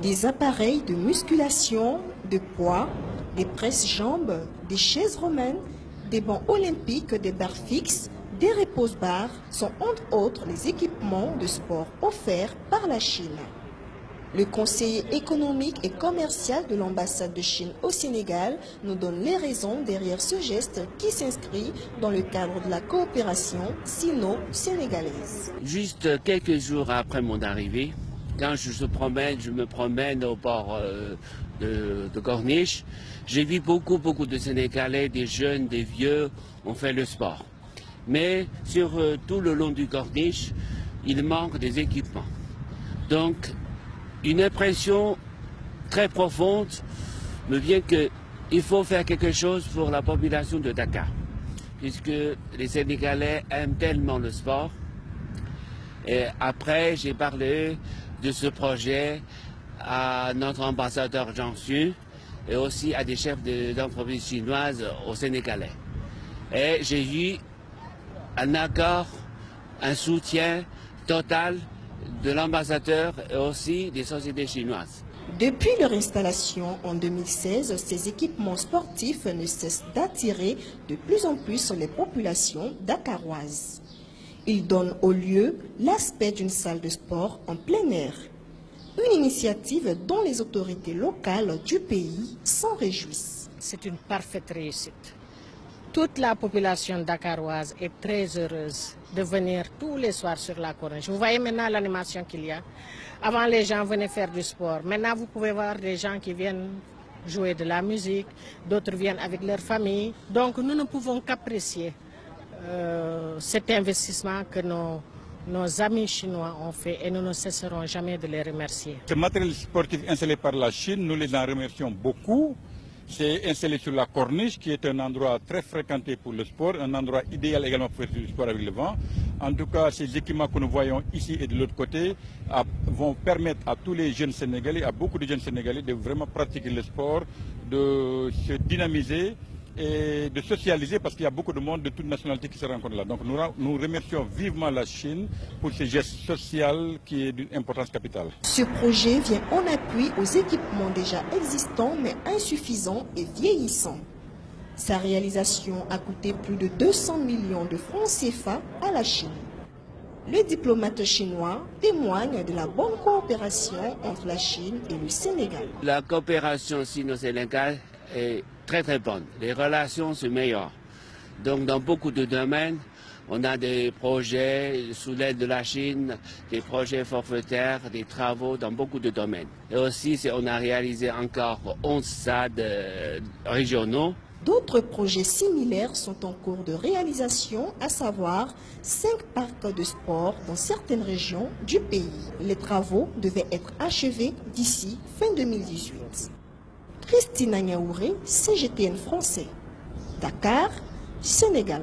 Des appareils de musculation, de poids, des presses-jambes, des chaises romaines, des bancs olympiques, des barres fixes, des repose-barres sont entre autres les équipements de sport offerts par la Chine. Le conseiller économique et commercial de l'ambassade de Chine au Sénégal nous donne les raisons derrière ce geste qui s'inscrit dans le cadre de la coopération sino-sénégalaise. Juste quelques jours après mon arrivée, quand je me promène au bord de Corniche, j'ai vu beaucoup de Sénégalais, des jeunes, des vieux, ont fait le sport. Mais sur tout le long du Corniche, il manque des équipements. Donc, une impression très profonde me vient qu'il faut faire quelque chose pour la population de Dakar, puisque les Sénégalais aiment tellement le sport. Et après, j'ai parlé de ce projet à notre ambassadeur Zhang Xu et aussi à des chefs d'entreprises chinoises au Sénégalais. Et j'ai eu un accord, un soutien total de l'ambassadeur et aussi des sociétés chinoises. Depuis leur installation en 2016, ces équipements sportifs ne cessent d'attirer de plus en plus les populations dakaroises. Ils donnent au lieu l'aspect d'une salle de sport en plein air. Une initiative dont les autorités locales du pays s'en réjouissent. C'est une parfaite réussite. Toute la population dakaroise est très heureuse de venir tous les soirs sur la corniche. Vous voyez maintenant l'animation qu'il y a. Avant, les gens venaient faire du sport. Maintenant, vous pouvez voir des gens qui viennent jouer de la musique, d'autres viennent avec leur famille. Donc, nous ne pouvons qu'apprécier cet investissement que nos amis chinois ont fait et nous ne cesserons jamais de les remercier. Ce matériel sportif installé par la Chine, nous les en remercions beaucoup. C'est installé sur la corniche, qui est un endroit très fréquenté pour le sport, un endroit idéal également pour faire du sport avec le vent. En tout cas, ces équipements que nous voyons ici et de l'autre côté vont permettre à tous les jeunes Sénégalais, à beaucoup de jeunes Sénégalais, de vraiment pratiquer le sport, de se dynamiser et de socialiser, parce qu'il y a beaucoup de monde de toutes nationalités qui se rencontrent là. Donc nous remercions vivement la Chine pour ce geste social qui est d'une importance capitale. Ce projet vient en appui aux équipements déjà existants mais insuffisants et vieillissants. Sa réalisation a coûté plus de 200 millions de francs CFA à la Chine. Le diplomate chinois témoigne de la bonne coopération entre la Chine et le Sénégal. La coopération sino-sénégalaise est très bonne. Les relations sont meilleures. Donc dans beaucoup de domaines, on a des projets sous l'aide de la Chine, des projets forfaitaires, des travaux dans beaucoup de domaines. Et aussi, on a réalisé encore 11 stades régionaux. D'autres projets similaires sont en cours de réalisation, à savoir 5 parcs de sport dans certaines régions du pays. Les travaux devaient être achevés d'ici fin 2018. Christine Agnaouré, CGTN français. Dakar, Sénégal.